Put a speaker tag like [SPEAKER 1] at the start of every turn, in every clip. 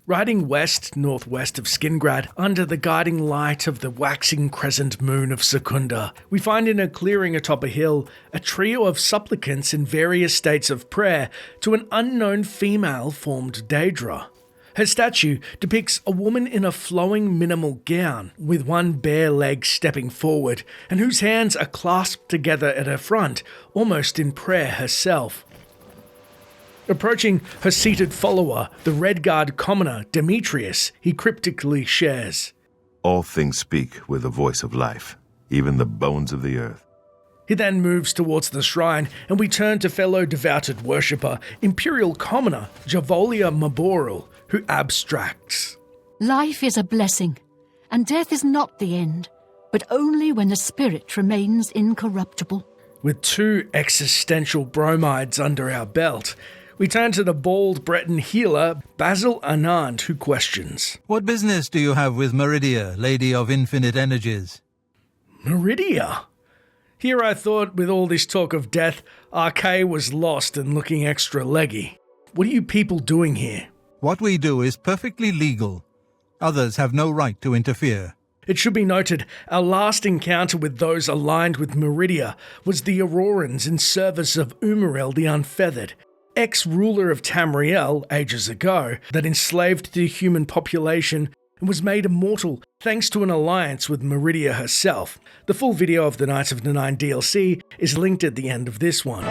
[SPEAKER 1] Riding west-northwest of Skingrad, under the guiding light of the waxing crescent moon of Secunda, we find in a clearing atop a hill a trio of supplicants in various states of prayer to an unknown female-formed Daedra. Her statue depicts a woman in a flowing minimal gown, with one bare leg stepping forward, and whose hands are clasped together at her front, almost in prayer herself. Approaching her seated follower, the Redguard commoner Demetrius, he cryptically shares,
[SPEAKER 2] "All things speak with the voice of life, even the bones of the earth."
[SPEAKER 1] He then moves towards the shrine, and we turn to fellow devoted worshipper, Imperial Commoner Javolia Maboral, who abstracts.
[SPEAKER 3] Life is a blessing, and death is not the end, but only when the spirit remains incorruptible.
[SPEAKER 1] With 2 existential bromides under our belt, we turn to the bald Breton healer, Basil Anand, who questions.
[SPEAKER 4] What business do you have with Meridia, Lady of Infinite Energies?
[SPEAKER 1] Meridia? Here I thought, with all this talk of death, RK was lost and looking extra leggy. What are you people doing here?
[SPEAKER 4] What we do is perfectly legal. Others have no right to interfere.
[SPEAKER 1] It should be noted, our last encounter with those aligned with Meridia was the Aurorans in service of Umaril the Unfeathered, ex-ruler of Tamriel ages ago, that enslaved the human population and was made immortal thanks to an alliance with Meridia herself. The full video of the Knights of the Nine DLC is linked at the end of this one.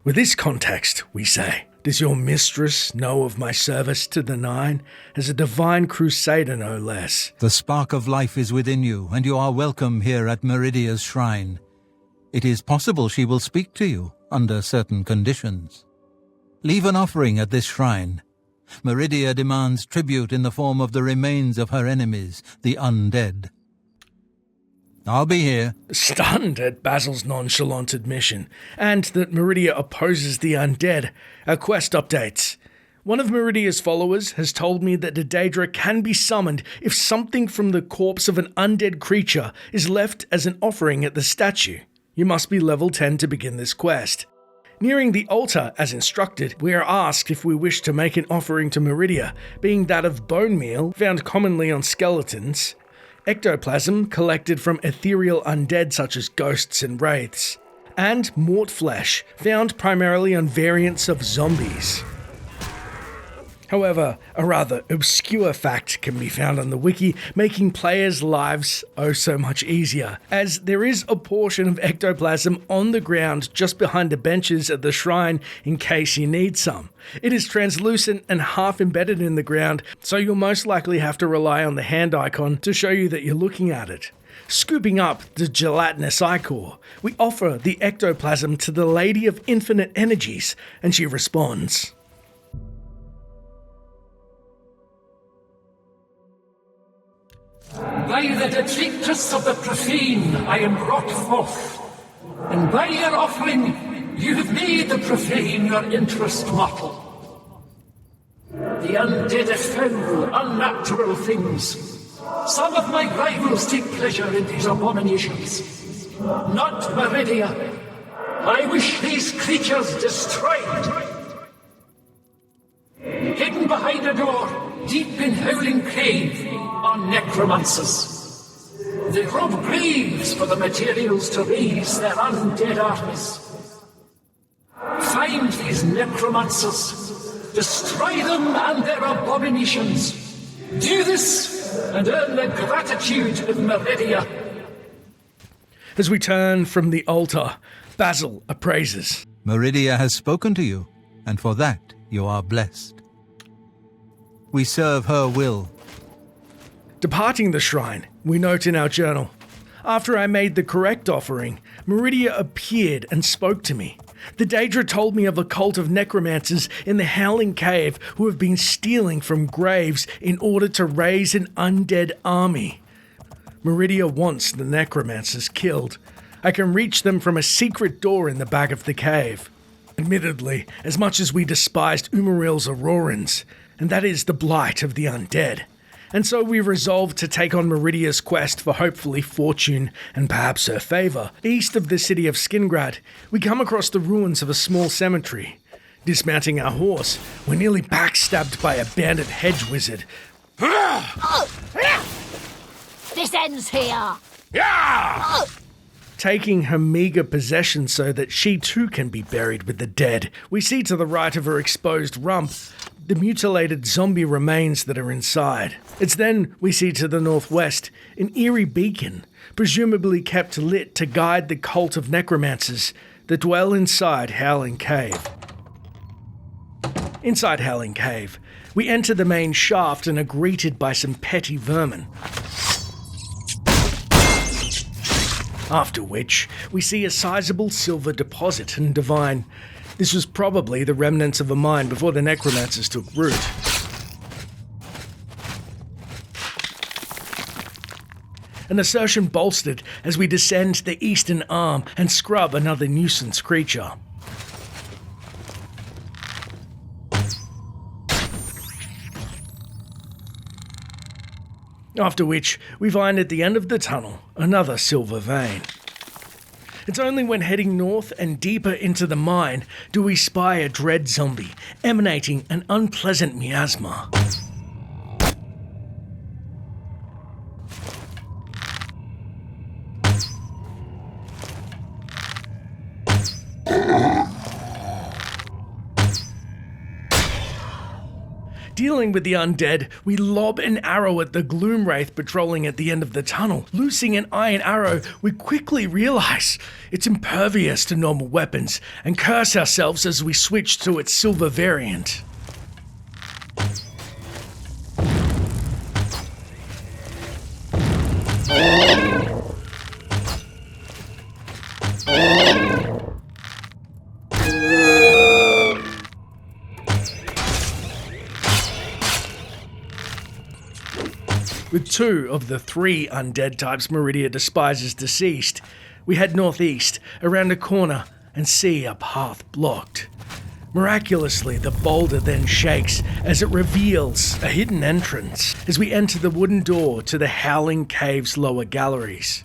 [SPEAKER 1] With this context, we say, does your mistress know of my service to the Nine? As a divine crusader, no less.
[SPEAKER 4] The spark of life is within you, and you are welcome here at Meridia's shrine. It is possible she will speak to you under certain conditions. Leave an offering at this shrine. Meridia demands tribute in the form of the remains of her enemies, the undead. I'll be here.
[SPEAKER 1] Stunned at Basil's nonchalant admission, and that Meridia opposes the undead, our quest updates. One of Meridia's followers has told me that the Daedra can be summoned if something from the corpse of an undead creature is left as an offering at the statue. You must be level 10 to begin this quest. Nearing the altar, as instructed, we are asked if we wish to make an offering to Meridia, being that of bone meal, found commonly on skeletons, ectoplasm collected from ethereal undead such as ghosts and wraiths, and mort flesh, found primarily on variants of zombies. However, a rather obscure fact can be found on the wiki, making players' lives oh so much easier, as there is a portion of ectoplasm on the ground just behind the benches at the shrine in case you need some. It is translucent and half embedded in the ground, so you'll most likely have to rely on the hand icon to show you that you're looking at it. Scooping up the gelatinous ichor, we offer the ectoplasm to the Lady of Infinite Energies, and she responds.
[SPEAKER 5] By the detritus of the profane I am brought forth, and by your offering you have made the profane your interest mortal. The undead are foul, unnatural things. Some of my rivals take pleasure in these abominations. Not Meridia. I wish these creatures destroyed. Hidden behind a door, deep in Howling Cave, are necromancers. They rob graves for the materials to raise their undead armies. Find these necromancers, destroy them and their abominations. Do this and earn the gratitude of Meridia.
[SPEAKER 1] As we turn from the altar, Basil appraises.
[SPEAKER 4] Meridia has spoken to you, and for that you are blessed. We serve her will.
[SPEAKER 1] Departing the shrine, we note in our journal, after I made the correct offering, Meridia appeared and spoke to me. The Daedra told me of a cult of necromancers in the Howling Cave who have been stealing from graves in order to raise an undead army. Meridia wants the necromancers killed. I can reach them from a secret door in the back of the cave. Admittedly, as much as we despised Umaril's Aurorans, and that is the blight of the undead, And so we resolved to take on Meridia's quest for hopefully fortune and perhaps her favour. East of the city of Skingrad, we come across the ruins of a small cemetery. Dismounting our horse, we're nearly backstabbed by a bandit hedge wizard.
[SPEAKER 3] This ends here.
[SPEAKER 1] Taking her meagre possessions so that she too can be buried with the dead, we see to the right of her exposed rump the mutilated zombie remains that are inside. It's then we see to the northwest an eerie beacon, presumably kept lit to guide the cult of necromancers that dwell inside Howling Cave. Inside Howling Cave, we enter the main shaft and are greeted by some petty vermin. After which, we see a sizable silver deposit and divine this was probably the remnants of a mine before the necromancers took root. An assertion bolstered as we descend the eastern arm and scrub another nuisance creature. After which, we find at the end of the tunnel another silver vein. It's only when heading north and deeper into the mine do we spy a dread zombie emanating an unpleasant miasma. Dealing with the undead, we lob an arrow at the gloom wraith patrolling at the end of the tunnel. Loosing an iron arrow, we quickly realise it's impervious to normal weapons and curse ourselves as we switch to its silver variant. With 2 of the 3 undead types Meridia despises deceased, we head northeast, around a corner, and see a path blocked. Miraculously, the boulder then shakes as it reveals a hidden entrance as we enter the wooden door to the Howling Cave's lower galleries.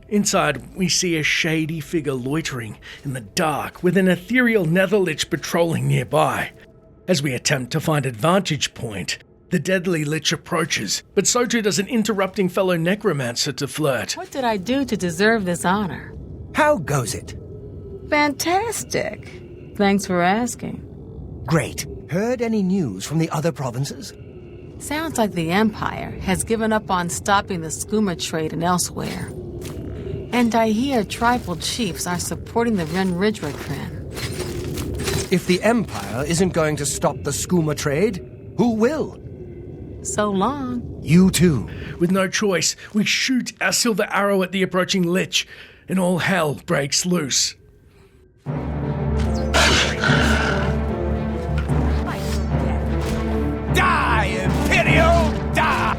[SPEAKER 1] Inside, we see a shady figure loitering in the dark with an ethereal netherlich patrolling nearby. As we attempt to find a vantage point, the deadly lich approaches, but so too does an interrupting fellow necromancer to flirt.
[SPEAKER 6] What did I do to deserve this honor?
[SPEAKER 7] How goes it?
[SPEAKER 6] Fantastic. Thanks for asking.
[SPEAKER 7] Great. Heard any news from the other provinces?
[SPEAKER 6] Sounds like the Empire has given up on stopping the skooma trade and elsewhere. And I hear tribal chiefs are supporting the Ren Ridrakren.
[SPEAKER 7] If the Empire isn't going to stop the skooma trade, who will?
[SPEAKER 6] So long.
[SPEAKER 7] You too.
[SPEAKER 1] With no choice, we shoot our silver arrow at the approaching lich, and all hell breaks loose.
[SPEAKER 7] Die, Imperial! Die!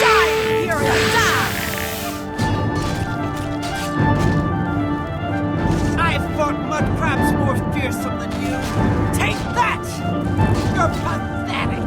[SPEAKER 8] Die, Imperial, die! I've fought mud crabs more fearsome than you. Take that! You're pathetic!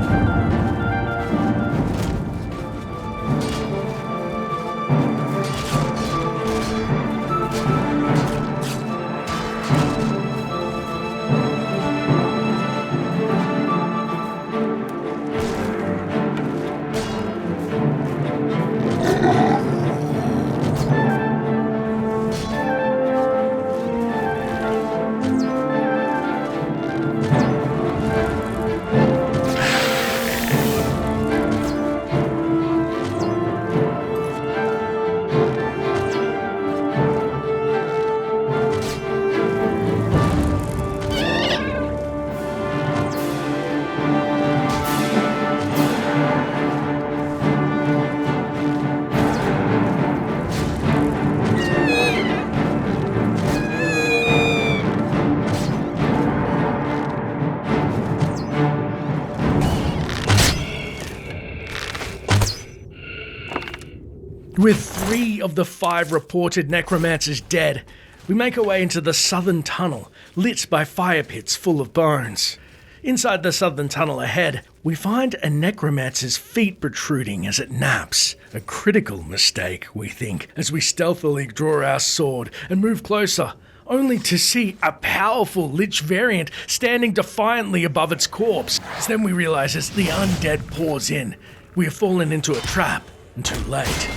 [SPEAKER 1] With 3 of the 5 reported necromancers dead, we make our way into the southern tunnel, lit by fire pits full of bones. Inside the southern tunnel ahead, we find a necromancer's feet protruding as it naps. A critical mistake, we think, as we stealthily draw our sword and move closer, only to see a powerful Lich variant standing defiantly above its corpse. Then we realize as the undead pours in, we have fallen into a trap, and too late.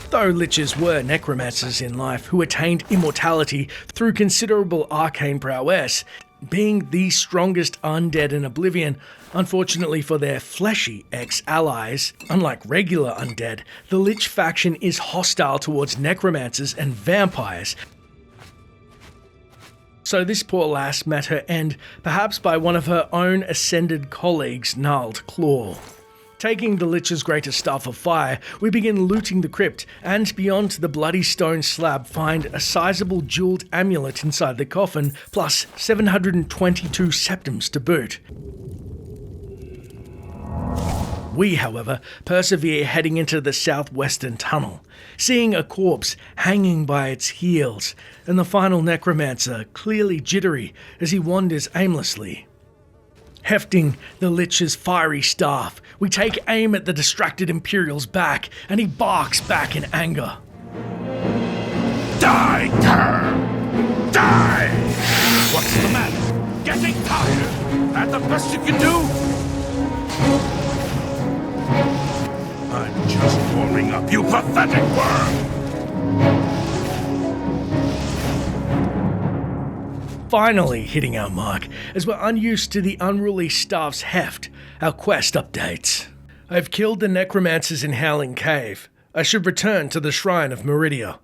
[SPEAKER 1] Though liches were necromancers in life who attained immortality through considerable arcane prowess, being the strongest undead in Oblivion, unfortunately for their fleshy ex-allies, unlike regular undead, the Lich faction is hostile towards necromancers and vampires. So this poor lass met her end, perhaps by one of her own ascended colleagues' gnarled claw. Taking the Lich's greatest staff of fire, we begin looting the crypt, and beyond the bloody stone slab find a sizable jeweled amulet inside the coffin, plus 722 septums to boot. We, however, persevere heading into the southwestern tunnel, seeing a corpse hanging by its heels, and the final necromancer clearly jittery as he wanders aimlessly. Hefting the Lich's fiery staff, we take aim at the distracted Imperial's back, and he barks back in anger.
[SPEAKER 9] Die, cur! Die! What's the matter? Getting tired? That the best you can do? I'm just warming up, you pathetic worm!
[SPEAKER 1] Finally hitting our mark, as we're unused to the unruly staff's heft, our quest updates. I've killed the necromancers in Howling Cave. I should return to the Shrine of Meridia.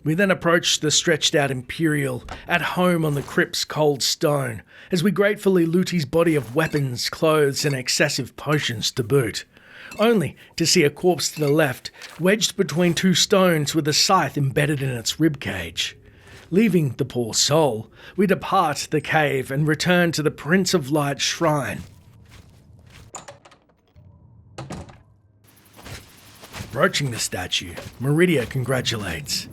[SPEAKER 1] We then approach the stretched out Imperial, at home on the crypt's cold stone, as we gratefully loot his body of weapons, clothes, and excessive potions to boot. Only to see a corpse to the left, wedged between two stones with a scythe embedded in its ribcage. Leaving the poor soul, we depart the cave and return to the Prince of Light's shrine. Approaching the statue, Meridia congratulates.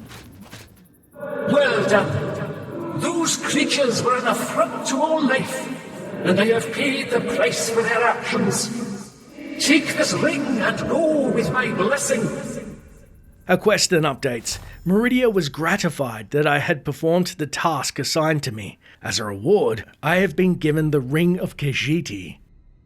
[SPEAKER 5] Well done. Those creatures were an affront to all life, and I have paid the price for their actions. Take this ring and go with my blessing.
[SPEAKER 1] Our quest and updates. Meridia was gratified that I had performed the task assigned to me. As a reward, I have been given the Ring of Khajiit.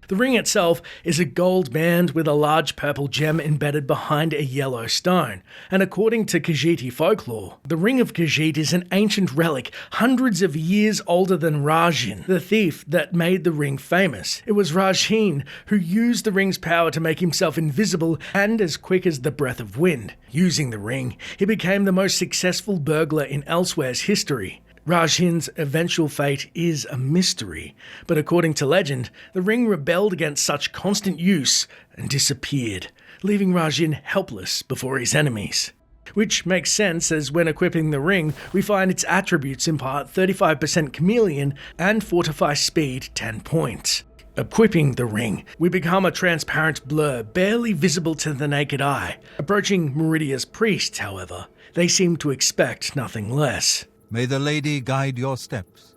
[SPEAKER 1] The ring itself is a gold band with a large purple gem embedded behind a yellow stone, and according to Khajiit folklore, the Ring of Khajiit is an ancient relic hundreds of years older than Rajin, the thief that made the ring famous. It was Rajin who used the ring's power to make himself invisible and as quick as the breath of wind. Using the ring, he became the most successful burglar in Elsewhere's history. Rajin's eventual fate is a mystery, but according to legend, the ring rebelled against such constant use and disappeared, leaving Rajin helpless before his enemies. Which makes sense, as when equipping the ring, we find its attributes impart 35% chameleon and fortify speed 10 points. Equipping the ring, we become a transparent blur, barely visible to the naked eye. Approaching Meridia's priests, however, they seem to expect nothing less.
[SPEAKER 4] May the lady guide your steps.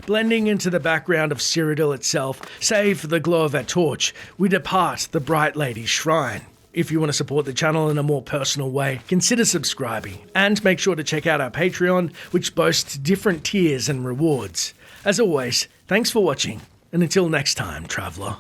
[SPEAKER 1] Blending into the background of Cyrodiil itself, save for the glow of our torch, we depart the Bright Lady's shrine. If you want to support the channel in a more personal way, consider subscribing, and make sure to check out our Patreon, which boasts different tiers and rewards. As always, thanks for watching, and until next time, traveller.